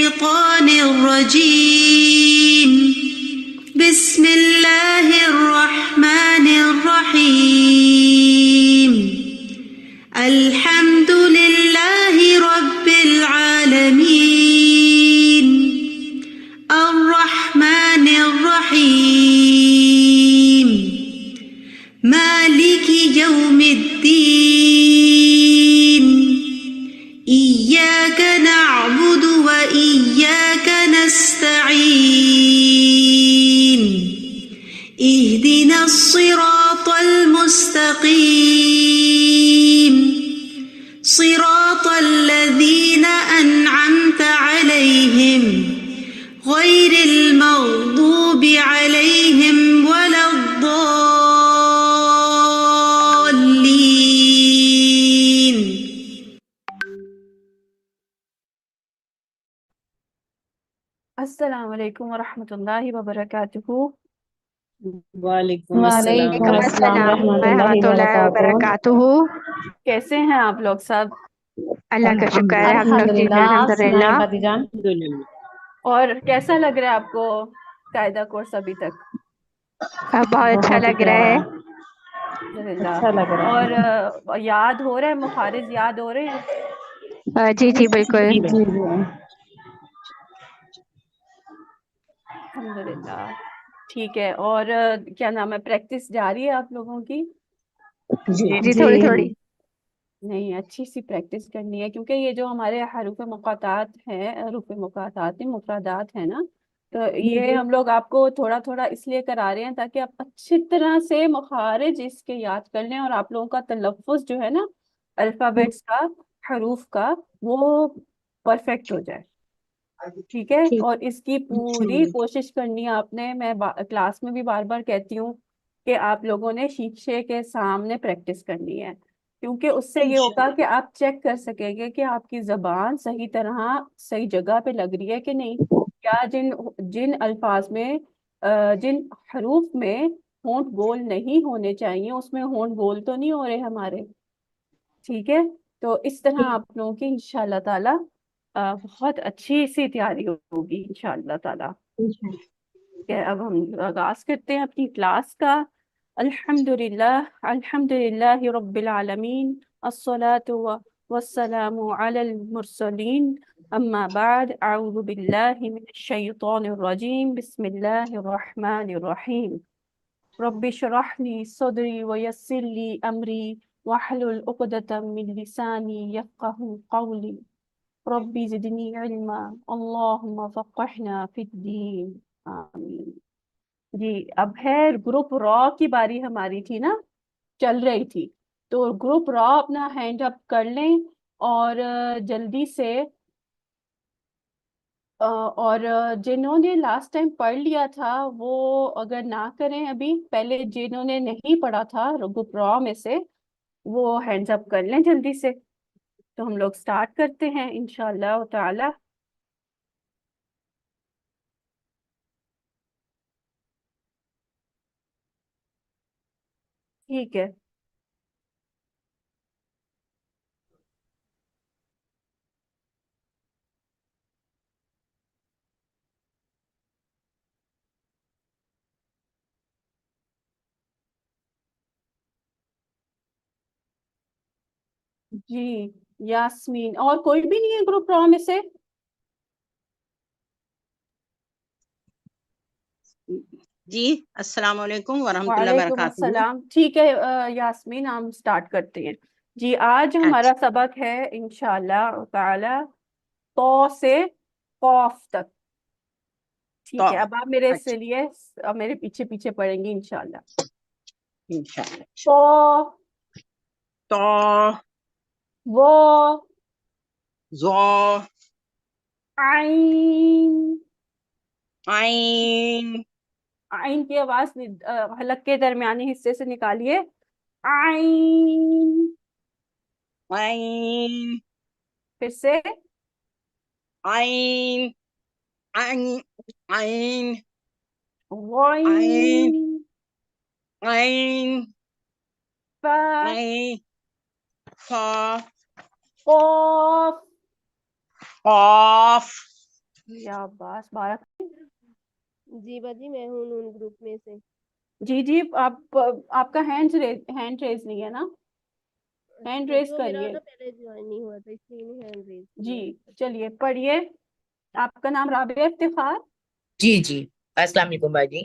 الشيطان الرجيم بسم الله الرحمن الرحيم الحمد لله رب العالمين الرحمن الرحيم مالك يوم الدين إياك نعبد وإياك نستعين اهدنا الصراط المستقيم صراط الذين أنعمت عليهم غير المغضوب عليهم ولا الضالين. السلام علیکم ورحمۃ اللہ وبرکاتہ. وعلیکم السلام وعلیکم السلام ورحمۃ ورحمۃ اللہ وبرکاتہ. کیسے ہیں آپ لوگ سب؟ اللہ کا شکر ہے، ہم لوگ ٹھیک ہیں الحمدللہ. جان اور کیسا لگ رہا ہے آپ کو قاعدہ کورس ابھی تک؟ بہت اچھا لگ رہا ہے. الحمدللہ. اچھا لگ رہا اور یاد ہو رہا ہے، مخارج یاد ہو رہے ہیں؟ جی جی بالکل. جی الحمدللہ ٹھیک ہے. اور کیا نام ہے، پریکٹس جاری ہے آپ لوگوں کی؟ جی تھوڑی تھوڑی. نہیں، اچھی سی پریکٹس کرنی ہے، کیونکہ یہ جو ہمارے حروف مقاطعات ہیں، مفردات ہیں نا، تو یہ ہم لوگ آپ کو تھوڑا تھوڑا اس لیے کرا رہے ہیں تاکہ آپ اچھی طرح سے مخارج اس کے یاد کر لیں، اور آپ لوگوں کا تلفظ جو ہے نا الفابیٹس کا، حروف کا، وہ پرفیکٹ ہو جائے. ٹھیک ہے. اور اس کی پوری کوشش کرنی ہے آپ نے. میں کلاس میں بھی بار بار کہتی ہوں کہ آپ لوگوں نے شیشے کے سامنے پریکٹس کرنی ہے، کیونکہ اس سے یہ ہوگا کہ آپ چیک کر سکیں گے کہ آپ کی زبان صحیح طرح صحیح جگہ پہ لگ رہی ہے کہ نہیں. کیا جن الفاظ میں، جن حروف میں ہونٹ بول نہیں ہونے چاہیے، اس میں ہونٹ بول تو نہیں ہو رہے ہمارے. ٹھیک ہے. تو اس طرح آپ لوگوں کی انشاءاللہ تعالی بہت اچھی سی تیاری ہوگی انشاءاللہ تعالی. اب ہم آغاز کرتے ہیں اپنی کلاس کا. الحمدللہ رب العالمین، الصلاۃ والسلام علی المرسلین، اما بعد، اعوذ باللہ من الشیطان الرجیم، بسم اللہ الرحمن الرحیم. رب اشرح لی صدری ویسر لی امری واحلل عقدۃ من لسانی یفقہوا قولی. ربی زدنی علما اللہم فقہنا فی الدین آمین. جی اب ہے گروپ را کی باری. ہماری تھی نا، چل رہی تھی، تو گروپ را اپنا ہینڈ اپ کر لیں اور جلدی سے. اور جنہوں نے لاسٹ ٹائم پڑھ لیا تھا وہ اگر نہ کریں، ابھی پہلے جنہوں نے نہیں پڑھا تھا گروپ را میں سے، وہ ہینڈ اپ کر لیں جلدی سے. تو ہم لوگ سٹارٹ کرتے ہیں انشاءاللہ تعالی. ٹھیک ہے. جی یاسمین، اور کوئی بھی نہیں ہے گروپ را میں سے؟ جی السلام علیکم ورحمۃ اللہ وعلیکم وبرکاتہ. السلام. ٹھیک ہے یاسمین، ہم سٹارٹ کرتے ہیں. جی آج ہمارا سبق ہے انشاءاللہ تعالی تو سے قاف تک. ٹھیک ہے. اب آپ میرے سے لیے، اب میرے پیچھے پیچھے پڑھیں گی انشاءاللہ. انشاءاللہ. تو، تو، وہ، زو، عین. عین. عین کی آواز حلق کے درمیانی حصے سے نکالیے. عین. عین. پھر سے عین. عین. عین. غین. عین. فا. عین. فا. قاف. قاف. یا عباس بارک. جی باجی میں ہوں نون گروپ میں سے. جی جی آپ کا ہینڈ ریز نہیں ہے نا, ہینڈ ریز وہ میرا کریے. نا پہلے جوائن نہیں ہوا تھا اس لیے نہیں ہینڈ ریز جی کیا. چلیے پڑھیے. آپ کا نام رابعہ افتخار؟ جی جی السلام علیکم باجی.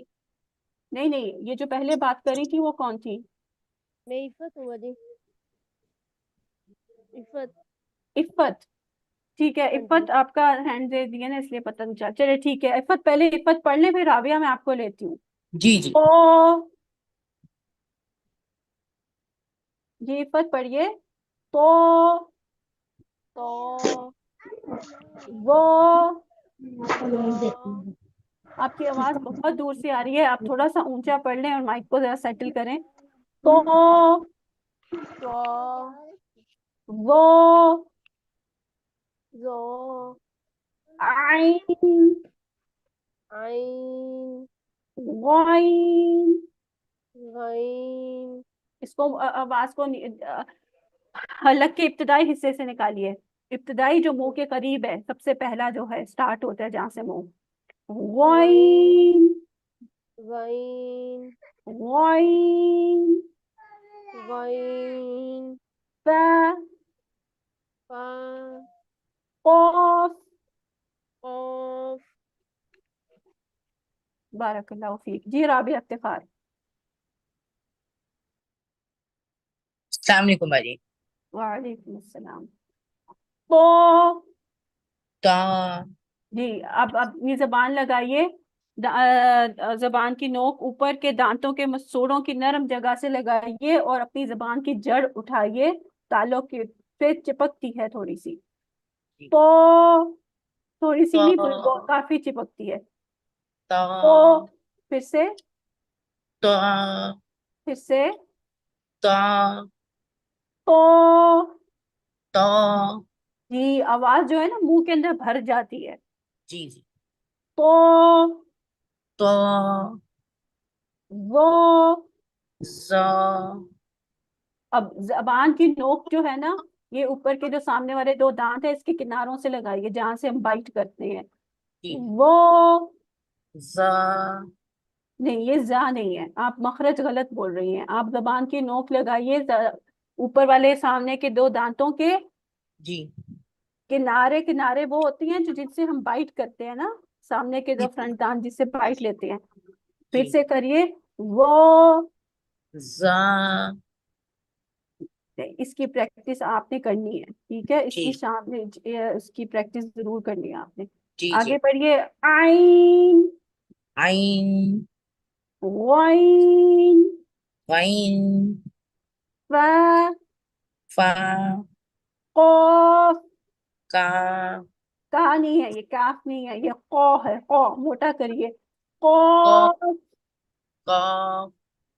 نہیں, یہ جو پہلے بات کری تھی وہ کون تھی؟ میں عفت ہوں باجی. عفت. عفت. ٹھیک ہے ہاں جی. عفت, آپ کا ہینڈ دے دیے نا اس لیے پتہ نہیں چلا. چلے ٹھیک ہے عفت, پہلے عفت پڑھ لیں پھر رابعہ میں آپ کو لیتی ہوں. جی جی تو جی عفت پڑھیے. تو وہ آپ کی آواز بہت دور سے آ رہی ہے, آپ تھوڑا سا اونچا پڑھ لیں اور مائک کو ذرا سیٹل کریں. تو وہ عین عین غین. غین. اس کو آواز کو حلق کے ابتدائی حصے سے نکالیے. ابتدائی جو منہ کے قریب ہے, سب سے پہلا جو ہے سٹارٹ ہوتا ہے جہاں سے منہ. غین غین. غین. غین. ف فا. قاف. قاف. بارک اللہ فیک. جی رابعہ افتخار. السلام علیکم باجی. وعلیکم السلام. تو تا. جی اب اپنی زبان لگائیے. زبان کی نوک اوپر کے دانتوں کے مسوڑوں کی نرم جگہ سے لگائیے اور اپنی زبان کی جڑ اٹھائیے. تالوں کی سے چپکتی ہے تھوڑی سی. جی. تو تھوڑی سی تا. نہیں, کافی چپکتی ہے. تا. تو پھر سے تا. پھر سے تا. تو. تا. جی آواز جو ہے نا منہ کے اندر بھر جاتی ہے. جی جی. تو تا. وہ. زا. اب زبان کی نوک جو ہے نا, یہ اوپر کے جو سامنے والے دو دانت ہیں اس کے کناروں سے لگائیے جہاں سے ہم بائٹ کرتے ہیں. جی. وہ زا. نہیں, یہ زا نہیں ہے, آپ مخرج غلط بول رہی ہیں. آپ زبان کی نوک لگائیے اوپر والے سامنے کے دو دانتوں کے جی. کنارے وہ ہوتی ہیں جو جن سے ہم بائٹ کرتے ہیں نا, سامنے کے جی. دو فرنٹ دانت جس سے بائٹ لیتے ہیں. پھر جی. سے کریے. وہ. زا. اس کی پریکٹس آپ نے کرنی ہے, ٹھیک ہے, اس جی. کی شام میں اس کی پریکٹس ضرور کرنی ہے آپ نے. جی جی. آگے پڑھیے. عین عین. غین غین. ف فا. قاف. کا. کا نہیں ہے, یہ کاف نہیں ہے, یہ قو ہے. قو موٹا کریے. قا. قاف. قاف.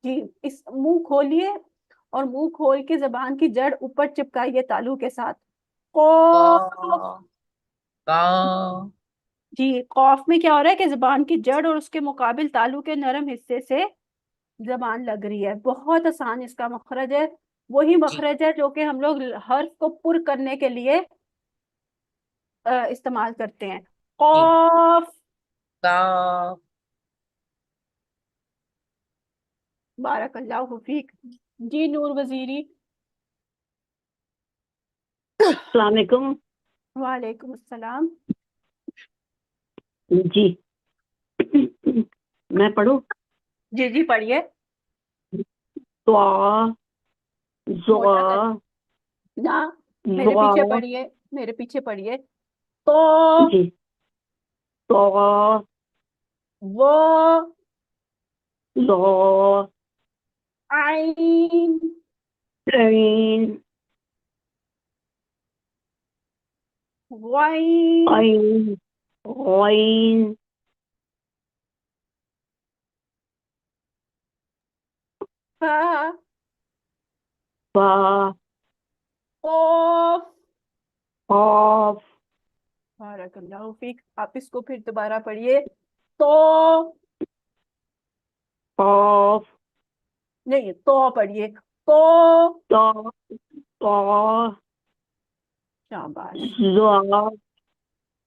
جی اس منہ کھولیے اور منہ کھول کے زبان کی جڑ اوپر چپکائیے تالو کے ساتھ. قاف. قا. کا. جی قاف میں کیا ہو رہا ہے کہ زبان کی جڑ اور اس کے مقابل تالو کے نرم حصے سے زبان لگ رہی ہے. بہت آسان اس کا مخرج ہے, وہی جی. مخرج ہے جو کہ ہم لوگ حرف کو پر کرنے کے لیے استعمال کرتے ہیں. جی. قاف. کا. بارک اللہ فیک. جی نور وزیری. السلام علیکم. وعلیکم السلام. جی میں پڑھوں. جی جی پڑھیے. تو موٹا زغا. کر نہ, میرے زغا. پیچھے پڑھیے, میرے پیچھے پڑھیے. تو جی. تو وہ زو. عین عین. غین عین. غین. فا فا. قاف. قاف. بارک اللہ فیک. آپ اس کو پھر دوبارہ پڑھیے. تو قاف. نہیں, تو پڑھیے. تو تا. تا. شاباش. زا.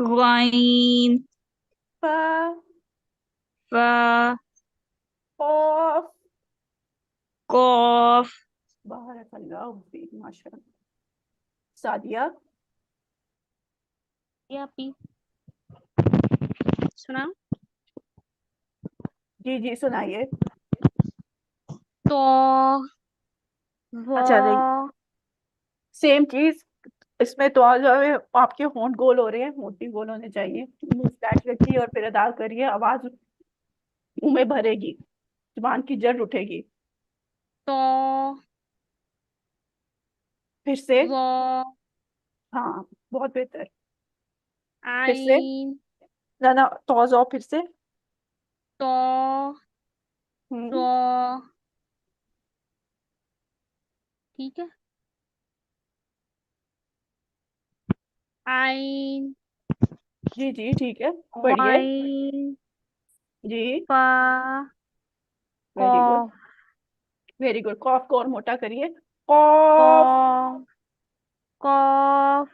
غين فا فا قاف. قاف بارک اللہ فیک ماشاء اللہ. سعدیہ. یا پی سنا جی جی سنائیے. تو اچھا نہیں وا سیم چیز اس میں تو جو ہے آپ کے ہونٹ گول ہو رہے ہیں، ہونٹ بھی گول ہونے چاہیے. منہ فلیٹ رکھیے اور پھر ادا کریے، آواز منہ میں بھرے گی، زبان کی جڑ اٹھے گی. تو پھر سے. وا ہاں بہت بہتر. پھر سے. عین نہ توازو پھر سے. تو ہوں. را ٹھیک ہے عین جی جی ٹھیک ہے پڑھیے. غین جی فا ویری گڈ قاف ویری گڈ. قاف کو اور موٹا کریے. قاف. قاف قاف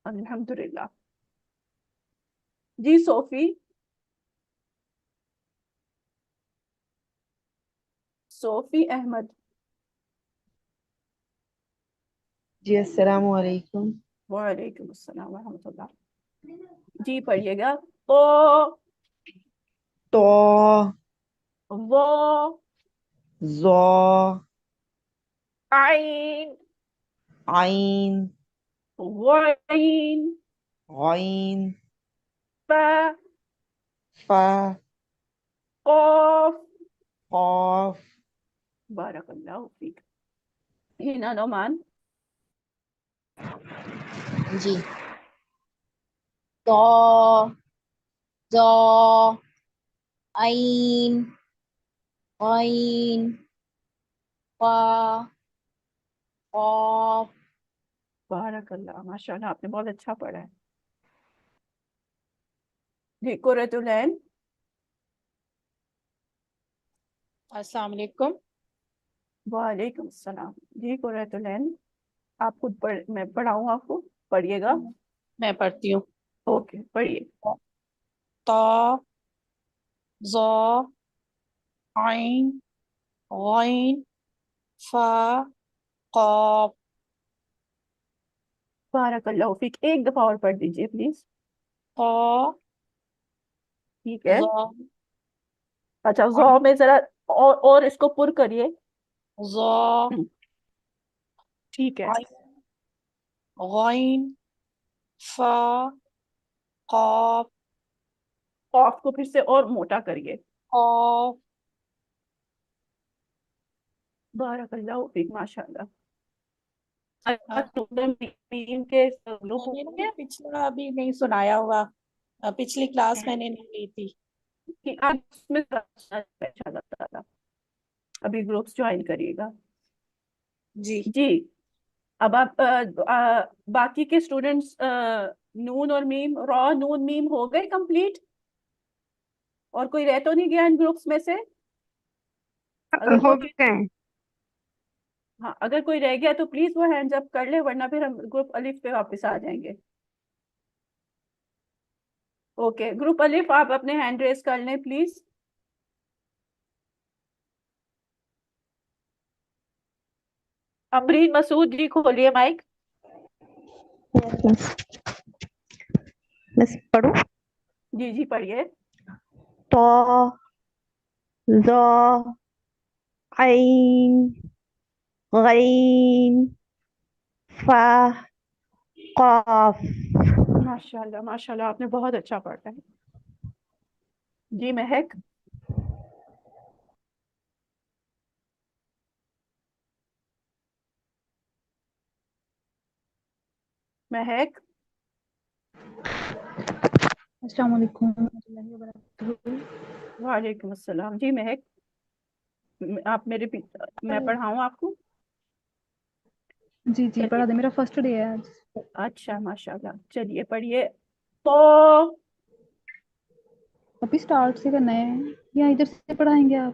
الحمدللہ. جی صوفی. صوفی احمد. جی السلام علیکم. وعلیکم السلام ورحمۃ اللہ. جی پڑھیے گا. تو تو وا زو عین عین غین غین فا فا قاف. قاف. بارک اللہ فیک. ہینا نعمان. جی تو زو عین غین فا قاف. بارک اللہ ماشاء اللہ آپ نے بہت اچھا پڑھا ہے. جی قرۃ العین. السلام علیکم. وعلیکم السلام. جی قرۃ العین آپ خود پڑھ، میں پڑھاؤں آپ کو، پڑھیے گا. میں پڑھتی ہوں. اوکے پڑھیے. تو زو عین غین فا قاف. بارک اللہ فیک. ایک دفعہ اور پڑھ دیجیے پلیز. تو ٹھیک ہے. زو اچھا زو میں ذرا اور اس کو پر کریے. زو ٹھیک ہے. عین غین فا قاف قاف کو پھر سے اور موٹا کریے. قاف. بارک اللہ فیک ماشاء اللہ. ٹیم کے گروپ میں نے ہوں نا پچھلا ابھی نہیں سنایا ہوا، پچھلی کلاس میں نے نہیں لی تھی. گے آپ اس میں انشاءاللہ تعالی ابھی گروپس جوائن کریے گا. جی جی اب آپ باقی کے اسٹوڈینٹس نون اور میم، را نون میم ہو گئے کمپلیٹ، اور کوئی رہ تو نہیں گیا ان گروپس میں سے؟ اگر ہو کوئی گئے. ہاں اگر کوئی رہ گیا تو پلیز وہ ہینڈز اپ کر لے، ورنہ پھر ہم گروپ الف پہ واپس آ جائیں گے. اوکے گروپ الف آپ اپنے ہینڈ ریز کر لیں please. Amreen Masood G کھولیے mic. بس پڑھو. جی جی پڑھیے. تو زو عین غین فا قاف. ماشاء اللہ آپ نے بہت اچھا پڑھا ہے. جی مہک. مہک. السلام علیکم ورحمۃ اللہ وبرکاتہ. وعلیکم السلام. جی مہک آپ میرے میں پڑھاؤں آپ کو؟ جی جی پڑھا دیں، میرا فرسٹ ڈے ہے آج. اچھا ماشاء اللہ چلیے پڑھیے. تو ابھی اسٹارٹ سے کرنا ہے یا ادھر سے پڑھائیں گے آپ؟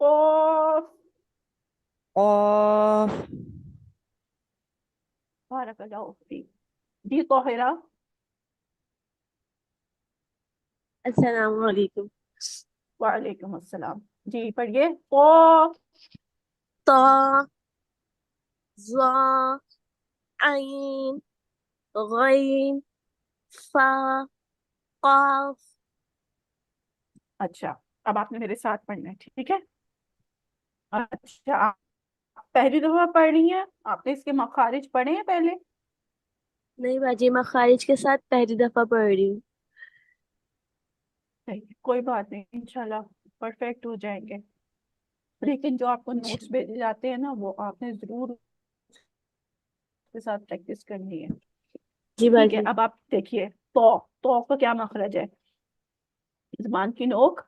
قاف قاف بارك الله فيك. دي طاهرة. السلام علیکم. وعلیکم السلام. جی پڑھیے. قاف طا ظا عین غین فا قاف. اچھا اب آپ نے میرے ساتھ پڑھنا ہے ٹھیک ہے. اچھا آپ پہلی دفعہ پڑھ رہی ہیں. آپ نے اس کے مخارج پڑھے ہیں پہلے؟ نہیں باجی میں خارج کے ساتھ پہلی دفعہ پڑھ رہی ہوں. صحیح، کوئی بات نہیں، انشاءاللہ پرفیکٹ ہو جائیں گے. لیکن جو آپ کو نوٹس بھیجے جاتے ہیں نا وہ آپ نے ضرور اس کے ساتھ پریکٹس کرنی ہے. جی ٹھیک ہے باجی. اب آپ دیکھیے. تو کا کیا مخرج ہے؟ زبان کی نوک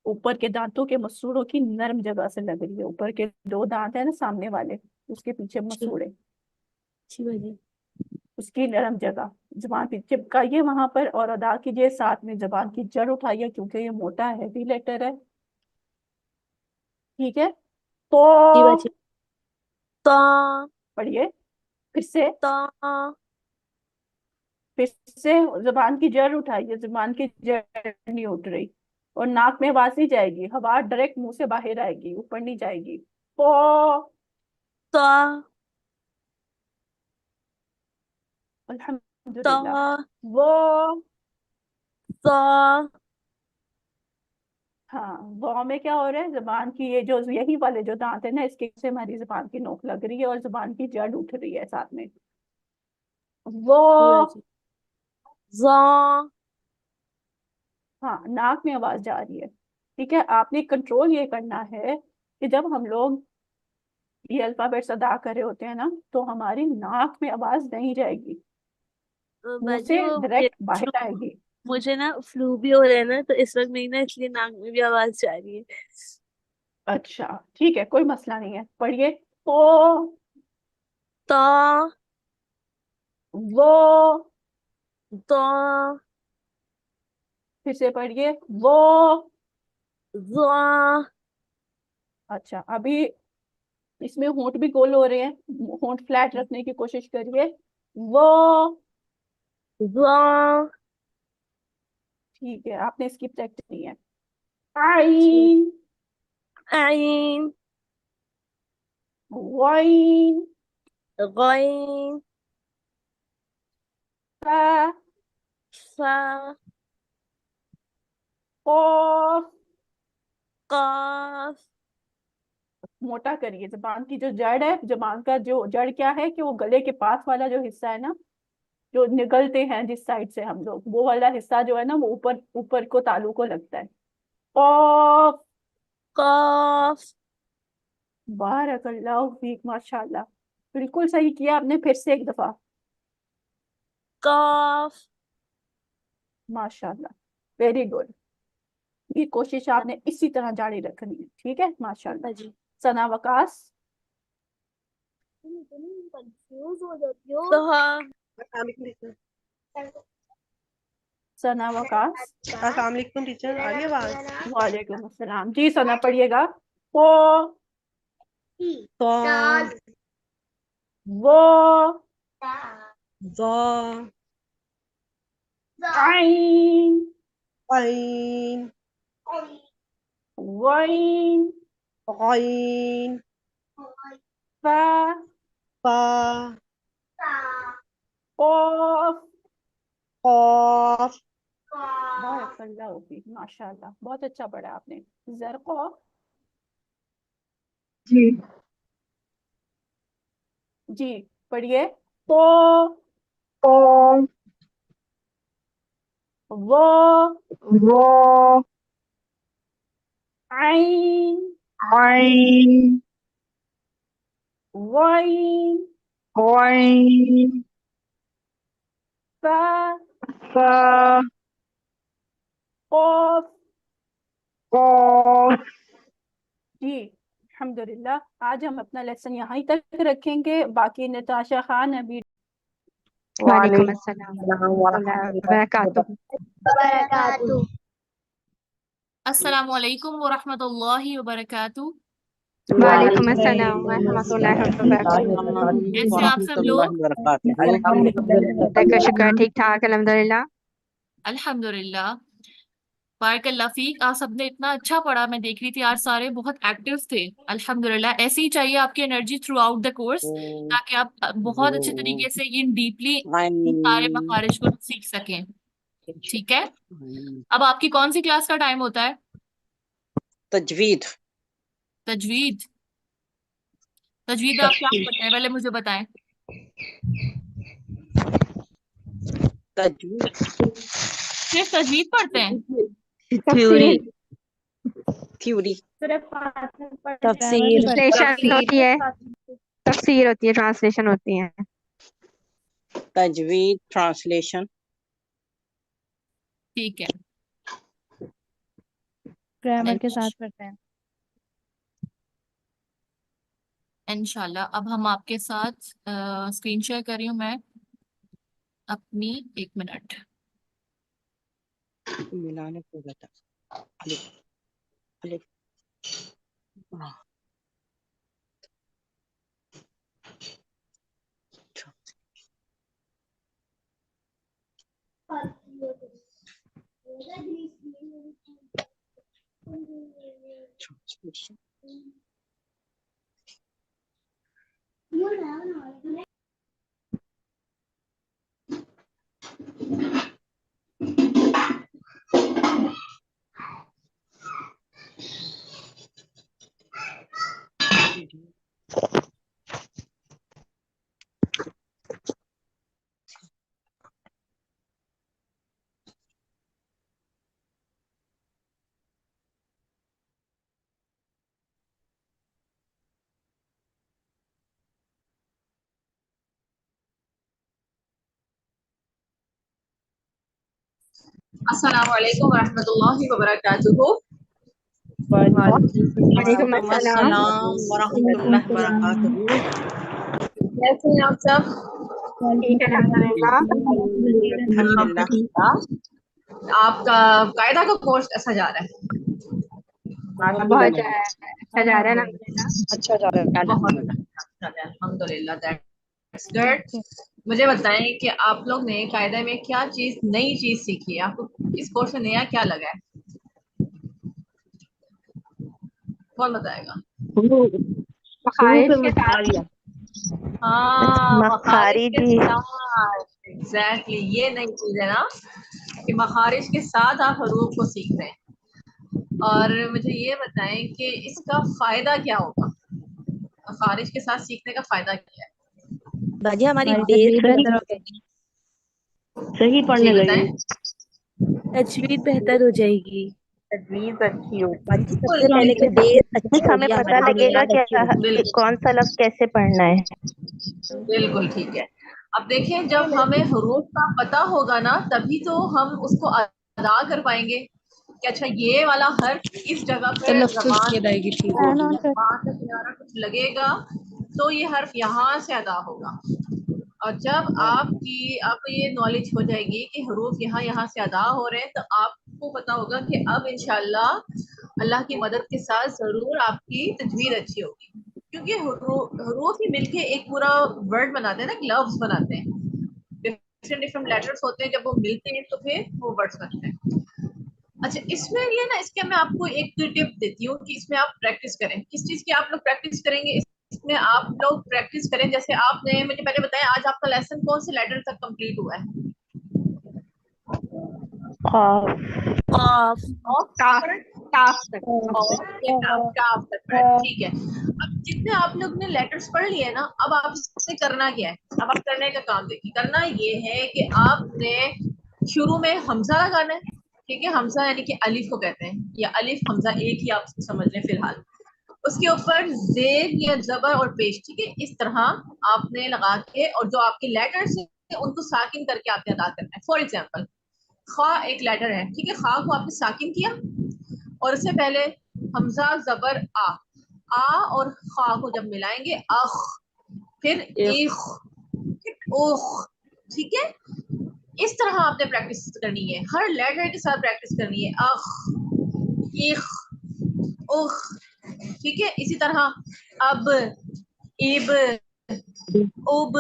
اوپر کے دانتوں کے مسوڑوں کی نرم جگہ سے لگ رہی ہے. اوپر کے دو دانت ہیں نا سامنے والے، اس کے پیچھے مسوڑے، جی باجی. اس کی نرم جگہ زبان پہ چپکائیے وہاں پر اور ادا کیجیے. ساتھ میں زبان کی جڑ اٹھائیے کیونکہ یہ موٹا ہیوی لیٹر ہے. ٹھیک ہے. تو جی باجی. طا پڑھیے پھر سے. طا پھر سے زبان کی جڑ اٹھائیے. زبان کی جڑ نہیں اٹھ رہی اور ناک میں آواز نہیں جائے گی. ہوا ڈائریکٹ منہ سے باہر آئے گی، اوپر نہیں جائے گی. تو طا الحمدللہ. طا وہ طا ہاں وہ میں کیا ہو رہا ہے؟ زبان کی یہ جو یہی والے جو دانت ہیں نا اس کے سے ہماری زبان کی نوک لگ رہی ہے اور زبان کی جڑ اٹھ رہی ہے ساتھ میں. وہ جی باجی. ظا ہاں ناک میں آواز جا رہی ہے. ٹھیک ہے. آپ نے کنٹرول یہ کرنا ہے کہ جب ہم لوگ یہ الفابیٹس ادا کر رہے ہوتے ہیں نا تو ہماری ناک میں آواز نہیں جائے گی، منہ باجی سے وہ ڈائریکٹ باہر آئے گی. مجھے نا فلو بھی ہو رہا ہے نا تو اس وقت میری نا اس لیے ناک میں بھی آواز جا رہی ہے. اچھا ٹھیک ہے کوئی مسئلہ نہیں ہے. پڑھیے. تو طا وہ طا پھر سے پڑھیے. وہ ظا اچھا ابھی اس میں ہونٹ بھی گول ہو رہے ہیں. ہونٹ فلیٹ رکھنے کی کوشش کریے. وہ ظا ٹھیک ہے آپ نے اس کی پریکٹس نہیں ہے. عین عین غین غین فا فا قاف. قاف. موٹا کریے. زبان کی جو جڑ ہے، زبان کا جو جڑ کیا ہے کہ وہ گلے کے پاس والا جو حصہ ہے نا جو نگلتے ہیں جس سائڈ سے ہم لوگ، وہ والا حصہ جو ہے نا وہ اوپر اوپر کو تالو کو لگتا ہے. قاف. قاف. بارک اللہ فیک ماشاء اللہ بالکل صحیح کیا آپ نے. پھر سے ایک دفعہ. قاف. ماشاء اللہ ویری گڈ. یہ کوشش آپ نے اسی طرح جاری رکھنی ہے. ٹھیک ہے ماشاء اللہ. باجی ثنا وقاص. کنفیوز ہو جاتی ہوں. طہا ثنا وقاص. السلام علیکم ٹیچر، آ رہی ہے آواز؟ وعلیکم السلام. جی ثنا پڑھیے گا. تو وہ ظا عین عین غین غین فا فا قاف. قاف. بارک اللہ فیک ماشاء اللہ بہت اچھا پڑھا آپ نے. زرقا. جی جی پڑھیے. تو وہ وہ عین عین غین Coin. فا Fa. قاف Qaf. جی الحمدللہ آج ہم اپنا لیسن یہاں ہی تک رکھیں گے. باقی نتاشا خان ابھی وعلیکم السلام ورحمۃ اللہ وبرکاتہ. وبرکاتہ. السلام علیکم ورحمۃ اللہ وبرکاتہ. وعلیکم السلام ورحمۃ اللہ وبرکاتہ. کیسے ہیں آپ سب لوگ؟ اللہ کا شکر ہے، ٹھیک ٹھاک الحمدللہ. الحمدللہ. بارک اللہ فیک. آپ سب نے اتنا اچھا پڑھا، میں دیکھ رہی تھی آج سارے بہت ایکٹیو تھے. الحمدللہ ایسے ہی چاہیے آپ کی energy through out the course, تاکہ آپ بہت اچھے طریقے سے ان ڈیپلی سارے مخارج کو سیکھ سکیں. ٹھیک ہے، اب آپ کی کون سی کلاس کا ٹائم ہوتا ہے؟ تجوید. تجوید. تجوید میں آپ کیا پڑھتے ہیں پہلے مجھے بتائیں. تجوید صرف تجوید پڑھتے ہیں؟ تھیوری. تھیوری تفسیر. ٹرانسلیشن ہوتی ہے، تفسیر ہوتی ہے، ٹرانسلیشن ہوتی ہے. تجوید ٹرانسلیشن. ٹھیک ہے. گرامر کے ساتھ پڑھتے ہیں. انشاءاللہ اب ہم آپ کے ساتھ اسکرین شیئر کر رہی ہوں میں اپنی. 1 منٹ. ملانے کو بتا. الف الف. Translation. السلام علیکم ورحمۃ اللہ وبرکاتہ. وعلیکم السلام. السلام ورحمۃ اللہ وبرکاتہ. کیسے ہیں آپ سب؟ ٹھیک ہے الحمدللہ. الحمدللہ. آپ کا قاعدہ کا کورس کیسا جا رہا ہے؟ بہت اچھا جا رہا ہے الحمدللہ. اچھا جا رہا ہے. بہت اچھا ہے الحمدللہ. That's good. مجھے بتائیں کہ آپ لوگ نے قاعدہ میں کیا چیز نئی چیز سیکھی ہے؟ آپ کو اس کورس میں نیا کیا لگا ہے؟ کون بتائے گا؟ مخارج کے ساتھ. ہاں مخارج کے ساتھ. ایگزیکٹلی یہ نئی چیز ہے نا کہ مخارج کے ساتھ آپ حروف کو سیکھ رہے ہیں. اور مجھے یہ بتائیں کہ اس کا فائدہ کیا ہوگا؟ مخارج کے ساتھ سیکھنے کا فائدہ کیا ہے؟ باجی ہماری بیس بہتر ہو جائے گی. صحیح پڑھنے لگے. تجوید بہتر ہو جائے گی. تجویز اچھی ہوگی. باجی سب سے پہلے کہ بیس اچھی ہمیں ہوگی. پتہ لگے گا کہ کون سا لفظ کیسے پڑھنا ہے. بالکل ٹھیک ہے. اب دیکھیں جب ہمیں حروف کا پتہ ہوگا نا تبھی تو ہم اس کو ادا کر پائیں گے کہ اچھا یہ والا حرف اس جگہ پہ زبان وہاں سے کنارہ کچھ لگے گا تو یہ حرف یہاں سے ادا ہوگا. اور جب آپ کو یہ نالج ہو جائے گی کہ حروف یہاں سے ادا ہو رہے ہیں تو آپ کو پتا ہوگا کہ اب انشاءاللہ اللہ کی مدد کے ساتھ ضرور آپ کی تجوید اچھی ہوگی. کیونکہ حروف ہی مل کے ایک پورا ورڈ بناتے ہیں نا، ایک لفظ بناتے ہیں. ڈفرینٹ لیٹرز ہوتے ہیں، جب وہ ملتے ہیں تو پھر وہ ورڈز بنتے ہیں. اچھا اس میں یہ نا، اس کے میں آپ کو ایک ٹپ دیتی ہوں کہ اس میں آپ پریکٹس کریں. کس چیز کی آپ لوگ پریکٹس کریں گے؟ اس میں آپ لوگ پریکٹس کریں جیسے آپ نے مجھے پہلے بتایا آج آپ کا لیسن کون سے لیٹر تک کمپلیٹ ہوا ہے؟ ٹھیک ہے. اب جتنے آپ لوگ نے لیٹرز پڑھ لیے نا، اب آپ نے کرنا کیا ہے؟ اب آپ کرنے کا کام دیکھیے. کرنا یہ ہے کہ آپ نے شروع میں حمزہ لگانا ہے. ٹھیک ہے، حمزہ یعنی کہ الف کو کہتے ہیں، یا الف حمزہ ایک ہی آپ سمجھ لیں فی الحال. اس کے اوپر زیر یا زبر اور پیش، ٹھیک ہے، اس طرح آپ نے لگا کے، اور جو آپ کے لیٹرز ہیں ان کو ساکن کر کے آپ نے ادا کرنا ہے. فار ایگزامپل خا ایک لیٹر ہے، ٹھیک ہے، خا کو آپ نے ساکن کیا اور اس سے پہلے حمزہ زبر آ اور خا کو جب ملائیں گے اخ، پھر ایخ، پھر اوخ، ٹھیک ہے. اس طرح آپ نے پریکٹس کرنی ہے، ہر لیٹر کے ساتھ پریکٹس کرنی ہے. اخ، ایخ، اخ، ٹھیک ہے. اسی طرح اب، اب، اب،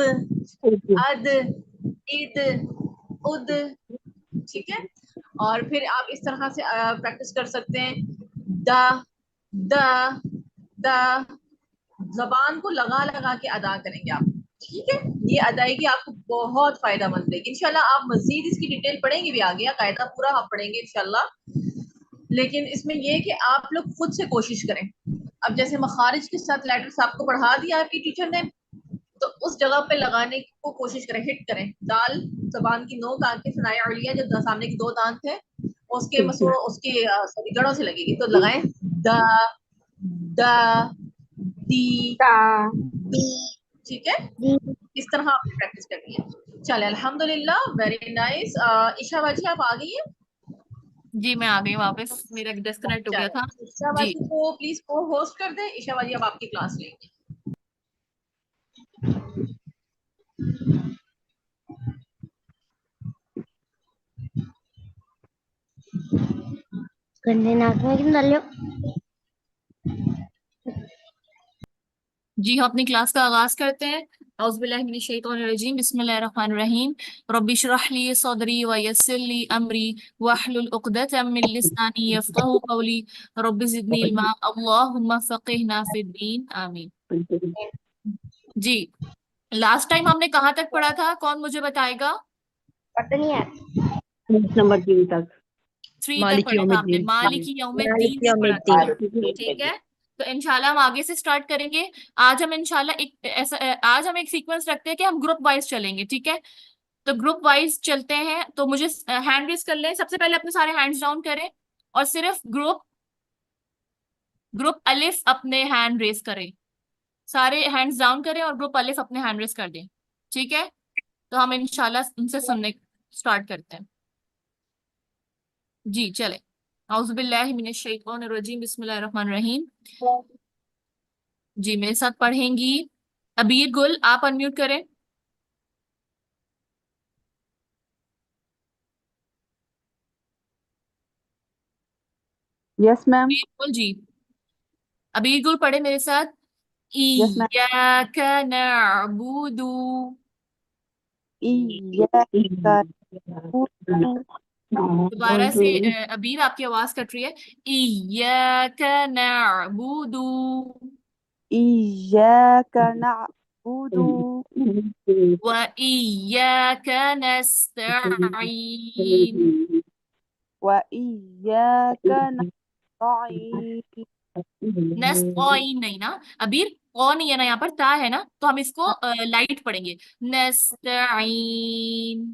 اد، اد، اد، ٹھیک ہے. اور پھر آپ اس طرح سے پریکٹس کر سکتے ہیں. دا، دا، دا، زبان کو لگا لگا کے ادا کریں گے آپ، ٹھیک ہے. یہ ادائیگی آپ کو بہت فائدہ مند دے گی انشاءاللہ. آپ مزید اس کی ڈیٹیل پڑھیں گے بھی آگے، قاعدہ پورا آپ پڑھیں گے انشاءاللہ. لیکن اس میں یہ کہ آپ لوگ خود سے کوشش کریں. اب جیسے مخارج کے ساتھ لیٹرز آپ کو پڑھا دیا آپ کی ٹیچر نے، تو اس جگہ پہ لگانے کو کوشش کریں، ہٹ کریں. دال زبان کی نوک آ کے ثنایا علیہ جو سامنے کی دو دانت ہے اس کے اس کے سوری جڑوں سے لگے گی، تو لگائیں دا، دا، دی، دی، ٹھیک ہے. اس طرح آپ نے پریکٹس کرنی ہے. چلے الحمدللہ، ویری نائس. عشا باجی آپ آ گئی ہیں؟ جی میں آ گئی واپس، میرا ڈسکنیکٹ ہو گیا تھا. عشا جی باجی کو پلیز کو ہوسٹ کر دیں. عشا باجی اب آپ کی کلاس لیں گے. جی ہم اپنی کلاس کا آغاز کرتے ہیں. اعوذ باللہ من الشیطان الرجیم، بسم اللہ الرحمن الرحیم. رب اشرح لی صدری ویسر لی امری واحلل عقدۃ من لسانی یفقہوا قولی رب زدنی علما اللہم فقہنا فی الدین آمین. جی لاسٹ ٹائم ہم نے کہاں تک پڑھا تھا؟ کون مجھے بتائے گا؟ نمبر 3 تک. 3 تک پڑھا تھا ہم نے، مالک یوم الدین تک پڑھا تھا. ٹھیک ہے، تو انشاءاللہ ہم آگے سے سٹارٹ کریں گے. آج ہم انشاءاللہ آج ہم ایک سیکوینس رکھتے ہیں کہ ہم گروپ وائز چلیں گے. ٹھیک ہے، تو گروپ وائز چلتے ہیں. تو مجھے ہینڈ ریز کر لیں. سب سے پہلے اپنے سارے ہینڈز ڈاؤن کریں اور صرف گروپ الف اپنے ہینڈ ریز کریں. سارے ہینڈز ڈاؤن کریں اور گروپ الف اپنے ہینڈ ریز کر دیں. ٹھیک ہے، تو ہم انشاءاللہ ان سے سننے سٹارٹ کرتے ہیں. جی چلے. اعوذ باللہ من الشیطان الرجیم، بسم اللہ الرحمن الرحیم. جی میرے ساتھ پڑھیں گی ابیر گل. آپ انمیوٹ کریں. یس میم. ابیر گل جی، ابیر گل پڑھے میرے ساتھ. یس میم. ایاک نعبد. ایاک نعبد. دوبارہ سے ابیر آپ کی آواز کٹ رہی ہے. ایاک نعبد ایاک نعبد وإياك نستعين. وإیاک نستعین. نستعین نہیں نا ابیر، او نہیں ہے نا یہاں پر، تا ہے نا، تو ہم اس کو لائٹ پڑھیں گے. نستعین.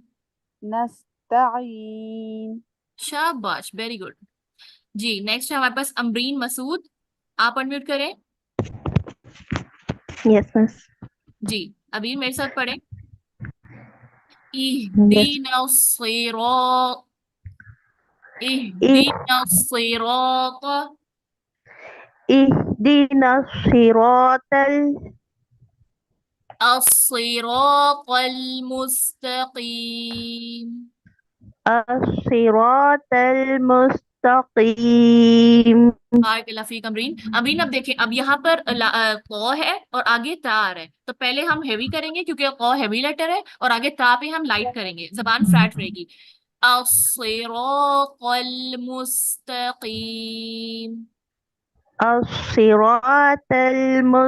نستعین. شاباش، ویری گڈ. جی نیکسٹ ہے ہمارے پاس امرین مسعود. آپ انمیوٹ کریں. یس مس. جی ابیر میرے ساتھ پڑھیں. اهدنا الصراط، اهدنا الصراط، اهدنا الصراط المستقيم. الصراط المستقیم. بارک اللہ فیک امرین. امرین اب دیکھیں، اب یہاں پر قو ہے اور آگے تا آ رہا ہے، تو پہلے ہم ہیوی کریں گے کیونکہ قو ہیوی لیٹر ہے، اور آگے تا پہ ہم لائٹ کریں گے، زبان فلیٹ رہے گی. الصراط المستقیم. الصراط المستقیم.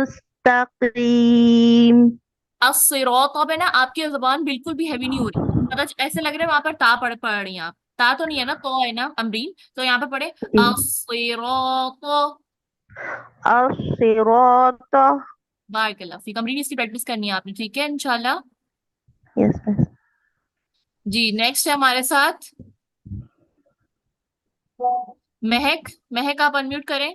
الصراط اب ہے نا آپ کی زبان بالکل بھی ہیوی نہیں ہو رہی، مطلب ایسے لگ رہا ہے وہاں پر تا پڑھ رہی ہیں آپ. تا تو نہیں ہے نا، تو ہے نا امرین، تو یہاں پہ پڑھے الصراط. الصراط. بارک اللہ فیک امرین، اس کی پریکٹس کرنی ہے آپ نے، ٹھیک ہے انشاءاللہ. یس مس. جی نیکسٹ ہے ہمارے ساتھ مہک. مہک آپ انمیوٹ کریں.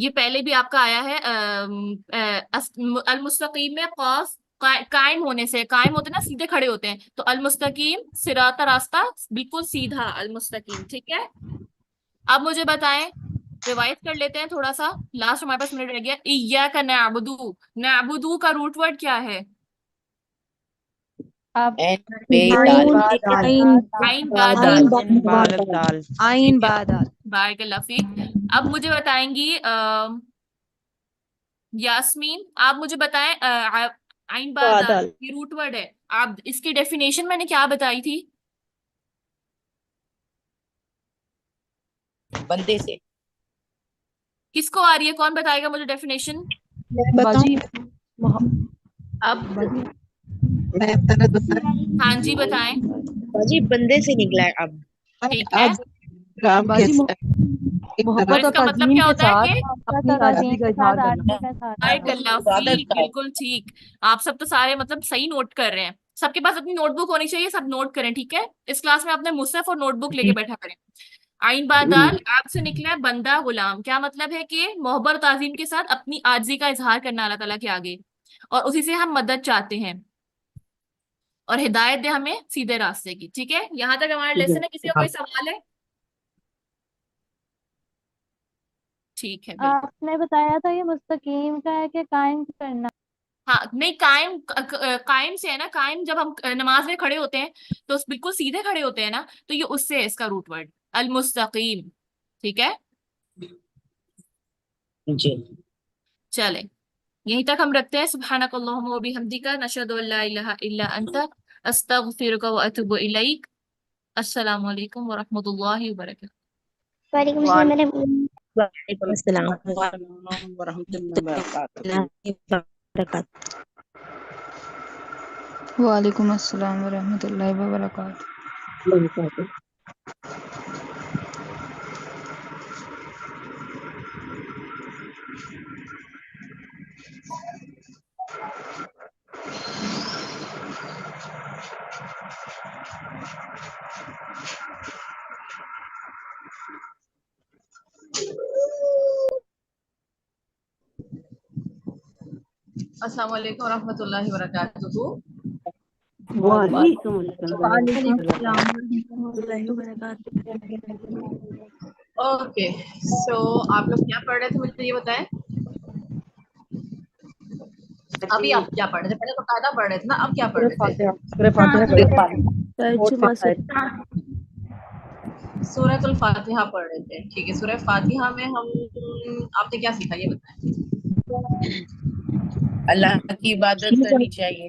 یہ پہلے بھی آپ کا آیا ہے المستقیم میں قاف قائم ہونے سے، قائم ہوتے ہیں نا سیدھے کھڑے ہوتے ہیں، تو المستقیم صراط راستہ بالکل سیدھا المستقیم، ٹھیک ہے. اب مجھے بتائیں، ریوائز کر لیتے ہیں تھوڑا سا، لاسٹ ہمارے پاس منٹ رہ گیا. ایاک نعبدو، نعبدو کا روٹ ورڈ کیا ہے؟ عین با دال. بارک اللہ فیک. اب مجھے بتائیں گی یاسمین، آپ مجھے بتائیں عین با دال یہ روٹ ورڈ ہے، آپ اس کی ڈیفینیشن میں نے کیا بتائی تھی؟ بندے سے. کس کو آ رہی ہے؟ کون بتائے گا مجھے ڈیفینیشن؟ اب ہاں جی بتائیں. باجی بندے سے نکلا ہے اب. ٹھیک ہے، اور اس کا مطلب کیا ہوتا ہے کہ بارک اللہ فیک، بالکل ٹھیک. آپ سب تو سارے مطلب صحیح نوٹ کر رہے ہیں. سب کے پاس اپنی نوٹ بک ہونی چاہیے، سب نوٹ کریں، ٹھیک ہے. اس کلاس میں اپنے مصحف اور نوٹ بک لے کے بیٹھا کریں. عین با دال، آپ سے نکلا ہے بندہ غلام. کیا مطلب ہے کہ محبت و تعظیم کے ساتھ اپنی عاجزی کا اظہار کرنا اللہ تعالیٰ کے آگے، اور اسی سے ہم مدد چاہتے ہیں اور ہدایت دے ہمیں سیدھے راستے کی. ٹھیک ہے، یہاں تک ہمارا لیسن ہے. کسی کا کوئی سوال ہے؟ ٹھیک ہے، بالکل. آپ نے بتایا تھا یہ مستقیم کا ہے کہ قائم کرنا؟ ہاں نہیں، قائم سے ہے نا. قائم جب ہم نماز میں کھڑے ہوتے ہیں تو بالکل سیدھے کھڑے ہوتے ہیں نا، تو یہ اس سے ہے اس کا روٹ ورڈ المستقیم. ٹھیک ہے، جی چلیں یہیں تک ہم رکھتے ہیں. سبحانک اللہم و بحمدک، نشہد ان لا الہ الا انت، استغفرک و اتوب الیک. السلام علیکم ورحمۃ اللہ وبرکاتہ. وعلیکم السلام میڈم. وعلیکم السلام ورحمۃ اللہ وبرکاتہ. وعلیکم السلام ورحمۃ اللہ وبرکاتہ. السلام علیکم ورحمۃ اللہ وبرکاتہ. وعلیکم وعلیکم السلام ورحمۃ اللہ وبرکاتہ. اوکے، سو آپ لوگ کیا پڑھ رہے تھے مجھے یہ بتائیں. ابھی آپ کیا پڑھ رہے تھے؟ پہلے تو قاعدہ پڑھ رہے تھے نا، اب کیا پڑھ رہے تھے؟ سورۃ الفاتحہ پڑھ رہے تھے. ٹھیک ہے، سورۃ فاتحہ میں ہم آپ نے کیا سیکھا یہ بتائیں. اللہ کی عبادت کرنی چاہیے،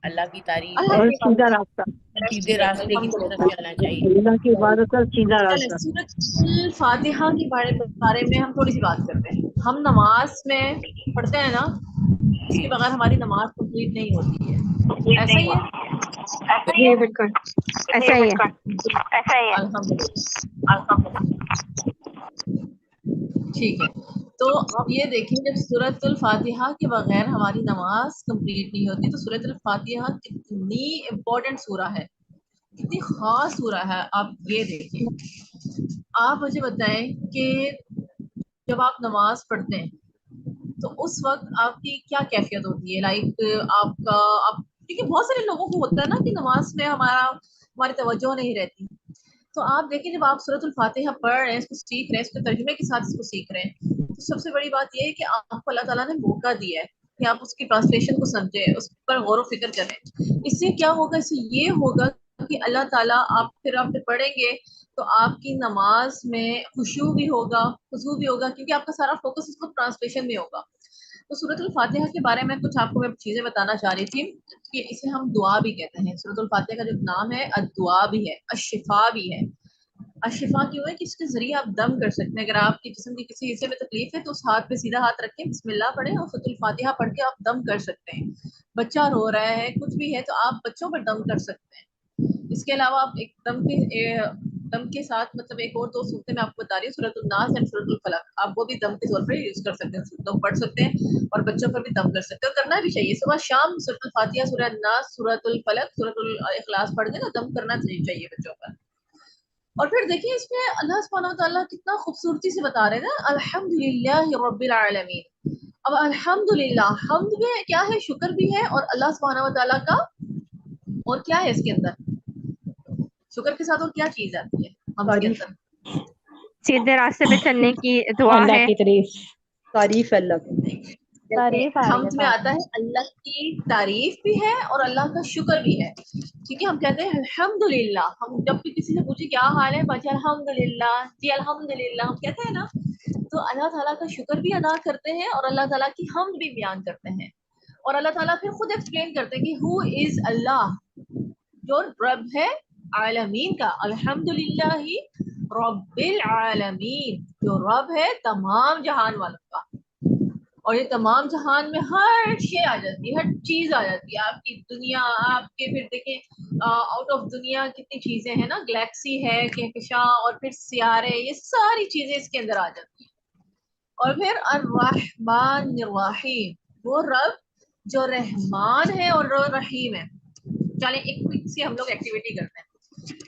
اللہ کی تعریف، اللہ کی سیدھا راستہ، سیدھے راستے کی طرف چلنا چاہیے. اللہ کی عبادت کا سیدھا چلیں راستہ. سورۃ الفاتحہ کے بارے میں ہم تھوڑی سی بات کرتے ہیں. ہم نماز میں پڑھتے ہیں نا، اس کے بغیر ہماری نماز کمپلیٹ نہیں ہوتی ہے. ایسا ہی ہے؟ جی بالکل ایسا ہی ہے. الحمدللہ. ٹھیک ہے، تو اب یہ دیکھیں جب سورۃ الفاتحہ کے بغیر ہماری نماز کمپلیٹ نہیں ہوتی، تو سورۃ الفاتحہ کتنی امپورٹنٹ سورہ ہے، کتنی خاص سورہ ہے. آپ یہ دیکھیں، آپ مجھے بتائیں کہ جب آپ نماز پڑھتے ہیں تو اس وقت آپ کی کیا کیفیت ہوتی ہے؟ لائک آپ کیونکہ بہت سارے لوگوں کو ہوتا ہے نا کہ نماز میں ہماری توجہ نہیں رہتی. تو آپ دیکھیں جب آپ سورۃ الفاتحہ پڑھ رہے ہیں، اس کو سیکھ رہے ہیں، اس کے ترجمے کے ساتھ اس کو سیکھ رہے ہیں، تو سب سے بڑی بات یہ ہے کہ آپ کو اللہ تعالیٰ نے موقع دیا ہے کہ آپ اس کی ٹرانسلیشن کو سمجھیں، اس پر غور و فکر کریں. اس سے کیا ہوگا؟ اس سے یہ ہوگا کہ اللہ تعالیٰ آپ پڑھیں گے تو آپ کی نماز میں خشوع بھی ہوگا، کیونکہ آپ کا سارا فوکس اس کو ٹرانسلیشن میں ہوگا. تو سورۃ الفاتحہ کے بارے میں کچھ آپ کو میں چیزیں بتانا چاہ رہی تھی کہ اسے ہم دعا بھی کہتے ہیں. سورۃ الفاتحہ کا جو نام ہے الدعا بھی ہے، الشفا بھی ہے. الشفا کیوں ہے کہ اس کے ذریعے آپ دم کر سکتے ہیں. اگر آپ کے جسم کے کسی حصے میں تکلیف ہے تو اس ہاتھ پہ سیدھا ہاتھ رکھیں، بسم اللہ پڑھیں اور سورۃ الفاتحہ پڑھ کے آپ دم کر سکتے ہیں. بچہ رو رہا ہے، کچھ بھی ہے، تو آپ بچوں پر دم کر سکتے ہیں. اس کے علاوہ آپ ایک دم کے ساتھ مطلب ایک اور دو صورتیں میں آپ کو بتا رہی ہوں، سورۃ الناس اور سورۃ الفلق، آپ وہ بھی دم کے طور پر یوز کر سکتے ہیں. دم پڑھ سکتے ہیں اور بچوں پر بھی دم کر سکتے ہیں، اور کرنا بھی چاہیے. صبح شام سورۃ الفاتحہ، سورۃ الناس، سورۃ الفلق، سورۃ الاخلاص پڑھ کے نا دم کرنا چاہیے بچوں پر. اور پھر دیکھیں اس میں اللہ سبحانہ و تعالیٰ کتنا خوبصورتی سے بتا رہے ہیں نا، الحمدللہ رب العالمین. اب الحمدللہ حمد میں کیا ہے؟ شکر بھی ہے، اور اللہ سبحانہ و تعالیٰ کا اور کیا ہے اس کے اندر؟ شکر کے ساتھ اور کیا چیز آتی ہے حمد کے اندر؟ سیدھے راستے پہ چلنے کی دعا اللہ ہے. کی تعریف. تعریف ہے اللہ کی. تعریف آ رہی ہے حمد میں آتا ہے اللہ کی تعریف بھی ہے اور اللہ کا شکر بھی ہے. ٹھیک ہے، ہم کہتے ہیں الحمدللہ. ہم جب بھی کسی سے پوچھیں کیا حال ہے، بچے الحمدللہ، جی الحمدللہ ہم کہتے ہیں نا. تو اللہ تعالیٰ کا شکر بھی ادا کرتے ہیں اور اللہ تعالیٰ کی حمد بھی بیان کرتے ہیں. اور اللہ تعالیٰ پھر خود ایکسپلین کرتے ہیں کہ ہو از اللہ، جو رب ہے عالمین کا. الحمدللہ رب العالمین، جو رب ہے تمام جہان والوں کا. اور یہ تمام جہان میں ہر شے آ جاتی ہے، ہر چیز آ جاتی ہے. آپ کی دنیا، آپ کے پھر دیکھیں آؤٹ آف دنیا کتنی چیزیں ہیں نا، گلیکسی ہے، کہکشاں، اور پھر سیارے، یہ ساری چیزیں اس کے اندر آ جاتی ہیں. اور پھر الرحمن الرحیم، وہ رب جو رحمان ہے اور رحیم ہے. چلیں ایک کوئک سی ہم لوگ ایکٹیویٹی کرتے ہیں.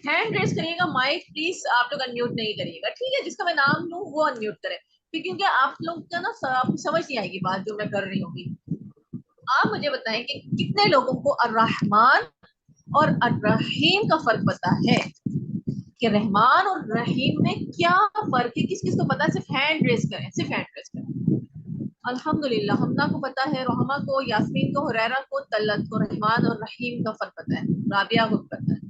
ہینڈ ریز کریے گا، مائک پلیز آپ لوگ انمیوٹ نہیں کریے گا، ٹھیک ہے؟ جس کا میں نام لوں وہ انمیوٹ کرے، کیونکہ آپ لوگ کا نا آپ کو سمجھ نہیں آئے گی بات جو میں کر رہی ہوں گی. آپ مجھے بتائیں کہ کتنے لوگوں کو الرحمن اور الرحیم کا فرق پتا ہے، کہ رحمان اور رحیم میں کیا فرق ہے؟ کس کس کو پتا ہے؟ صرف ہینڈ ریز کریں، صرف ہینڈ ریز کریں. الحمدللہ حمدہ کو پتا ہے، رحمہ کو، یاسمین کو، حریرہ کو، طلت کو. رحمان اور رحیم کا فرق پتا ہے، رابعہ کو پتا ہے،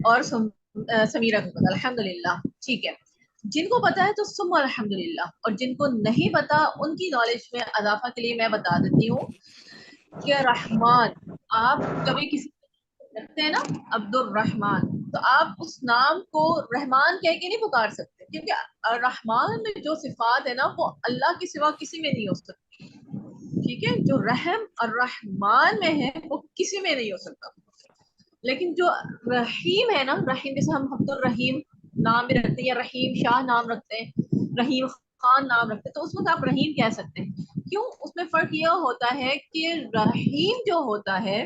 اور سمیرہ کو پتا. الحمدللہ ٹھیک ہے. جن کو پتا ہے تو ثم الحمدللہ، اور جن کو نہیں پتا ان کی نالج میں اضافہ کے لیے میں بتا دیتی ہوں کہ رحمان، آپ کبھی کسی رکھتے ہیں نا عبد الرحمان، تو آپ اس نام کو رحمان کہہ کے نہیں پکار سکتے، کیونکہ الرحمان میں جو صفات ہے نا وہ اللہ کے سوا کسی میں نہیں ہو سکتی. ٹھیک ہے، جو رحم الرحمان میں ہے وہ کسی میں نہیں ہو سکتا. لیکن جو رحیم ہے نا، رحیم جیسے ہم عبد الرحیم نام بھی رکھتے ہیں، یا رحیم شاہ نام رکھتے ہیں، رحیم خان نام رکھتے ہیں، تو اس وقت آپ رحیم کہہ سکتے ہیں. کیوں؟ اس میں فرق یہ ہوتا ہے کہ رحیم جو ہوتا ہے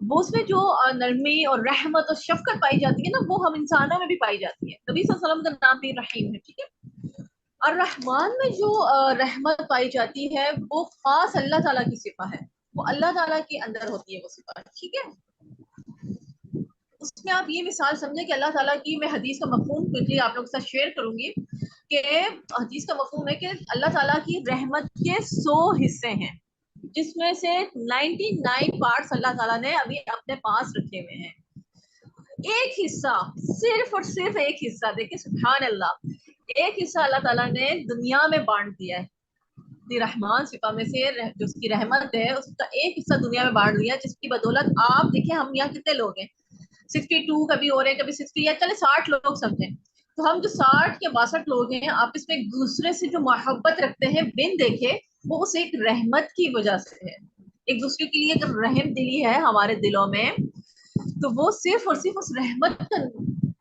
وہ اس میں جو نرمی اور رحمت اور شفقت پائی جاتی ہے نا، وہ ہم انسانوں میں بھی پائی جاتی ہے. نبی صلی اللہ علیہ وسلم کا نام بھی رحیم ہے. ٹھیک ہے. الرحمن میں جو رحمت پائی جاتی ہے وہ خاص اللہ تعالیٰ کی صفت ہے، وہ اللہ تعالیٰ کے اندر ہوتی ہے وہ صفت. ٹھیک ہے. اس میں آپ یہ مثال سمجھیں کہ اللہ تعالیٰ کی، میں حدیث کا مفہوم کوئکلی آپ لوگوں کے ساتھ شیئر کروں گی، کہ حدیث کا مفہوم ہے کہ اللہ تعالیٰ کی رحمت کے 100 حصے ہیں، جس میں سے 99 پارٹس اللہ تعالیٰ نے ابھی اپنے پاس رکھے ہوئے ہیں. ایک حصہ، صرف اور صرف ایک حصہ، دیکھیں سبحان اللہ، ایک حصہ اللہ تعالیٰ نے دنیا میں بانٹ دیا ہے. رحمان صفہ میں سے جو اس کی رحمت ہے اس کا ایک حصہ دنیا میں بانٹ دیا، جس کی بدولت آپ دیکھیں ہم یہاں کتنے لوگ ہیں، 62 کبھی ہو رہے ہیں، کبھی 60، یا چلے 60 لوگ سمجھیں. تو ہم جو 60 یا 62 لوگ ہیں، آپس میں ایک دوسرے سے جو محبت رکھتے ہیں بن دیکھے، وہ اس ایک رحمت کی وجہ سے ہے. ایک دوسرے کے لیے اگر رحم دلی ہے ہمارے دلوں میں، تو وہ صرف اور صرف اس رحمت کا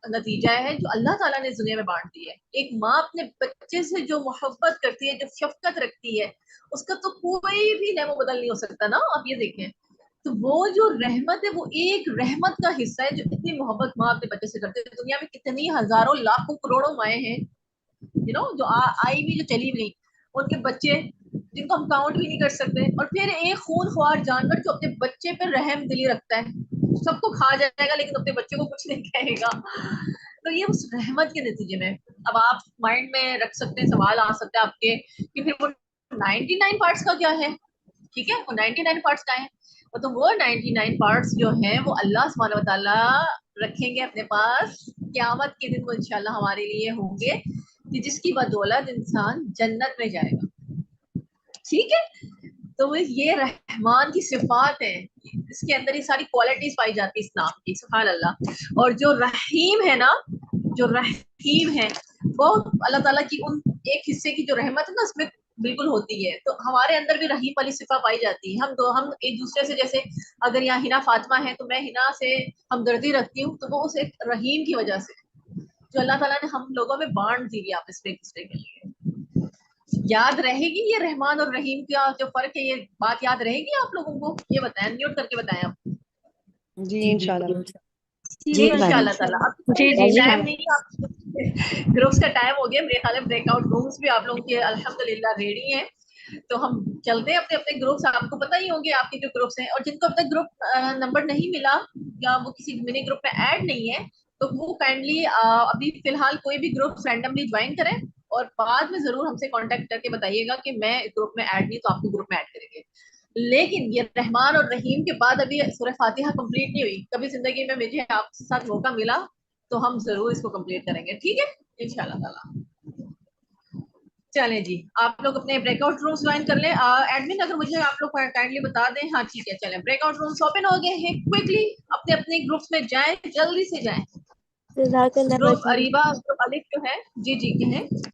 نتیجہ ہے جو اللہ تعالیٰ نے دنیا میں بانٹ دی ہے. ایک ماں اپنے بچے سے جو محبت کرتی ہے، جو شفقت رکھتی ہے، اس کا تو کوئی بھی نعم و بدل نہیں ہو سکتا نا. آپ یہ دیکھیں، تو وہ جو رحمت ہے وہ ایک رحمت کا حصہ ہے جو اتنی محبت ماں اپنے بچے سے کرتے ہیں. دنیا میں کتنی ہزاروں لاکھوں کروڑوں مائیں ہیں جو آئی بھی، جو چلی بھی نہیں، ان کے بچے جن کو ہم کاؤنٹ بھی نہیں کر سکتے. اور پھر ایک خون خوار جانور جو اپنے بچے پہ رحم دلی رکھتا ہے، سب کو کھا جائے گا لیکن اپنے بچے کو کچھ نہیں کہے گا. تو یہ اس رحمت کے نتیجے میں، اب آپ مائنڈ میں رکھ سکتے ہیں، سوال آ سکتا ہے آپ کے کہ پھر وہ 99 پارٹس کا کیا ہے؟ ٹھیک ہے، وہ 99 پارٹس کا ہے. تو وہ 99 پارٹس جو ہیں وہ اللہ سبحانہ و تعالیٰ رکھیں گے اپنے پاس. قیامت کے دن وہ انشاءاللہ ہمارے لیے ہوں گے، کہ جس کی بدولت انسان جنت میں جائے گا. ٹھیک ہے. تو یہ رحمان کی صفات ہیں، اس کے اندر یہ ساری کوالٹیز پائی جاتی اس نام کی. سبحان اللہ. اور جو رحیم ہے نا، جو رحیم ہے وہ اللہ تعالیٰ کی ان ایک حصے کی جو رحمت ہے نا، اس میں بالکل ہوتی ہے. تو ہمارے اندر بھی رحیم والی صفت پائی جاتی ہے. ہم ایک دوسرے سے، جیسے اگر یہاں ہنا فاطمہ ہے تو میں ہنا سے ہمدردی رکھتی ہوں، تو وہ اس ایک رحیم کی وجہ سے جو اللہ تعالیٰ نے ہم لوگوں میں بانٹ دی آپس میں ایک دوسرے کے لیے. یاد رہے گی یہ رحمان اور رحیم کا جو فرق ہے؟ یہ بات یاد رہے گی آپ لوگوں کو؟ یہ بتائیں، میوٹ کر کے بتائیں آپ. جی انشاءاللہ. جی انشاءاللہ تعالیٰ. اب جی جی ٹائم نہیں ہے، گروپس کا ٹائم ہو گیا میرے خیال ہے. بریک آؤٹ رومس بھی آپ لوگوں کے الحمدللہ ریڈی ہیں، تو ہم چلتے ہیں اپنے اپنے گروپس. آپ کو پتہ ہی ہوں گے آپ کے جو گروپس ہیں، اور جن کو اب تک گروپ نمبر نہیں ملا یا وہ کسی منی گروپ میں ایڈ نہیں ہے تو وہ کائنڈلی ابھی فی الحال کوئی بھی گروپ رینڈملی جوائن کریں اور بعد میں ضرور ہم سے کانٹیکٹ کر کے بتائیے گا کہ میں گروپ میں ایڈ نہیں تو آپ کو گروپ میں ایڈ کریں گے. لیکن یہ رحمان اور رحیم کے بعد ابھی سورہ فاتحہ کمپلیٹ نہیں ہوئی. کبھی زندگی میں مجھے آپ کے ساتھ موقع ملا تو ہم ضرور اس کو کمپلیٹ کریں گے، ٹھیک ہے انشاءاللہ تعالیٰ. چلیں جی آپ لوگ اپنے بریک آؤٹ رومس جوائن کر لیں. ایڈمن اگر مجھے آپ لوگ کائنڈلی بتا دیں. ہاں ٹھیک ہے، چلیں بریک آؤٹ رومس اوپن ہو گئے ہیں. کوئکلی اپنے اپنے گروپس میں جائیں، جلدی سے جائیں. جزاک اللہ گروپ باجی. اریبا گروپ الف جو ہے، جی جی کہیں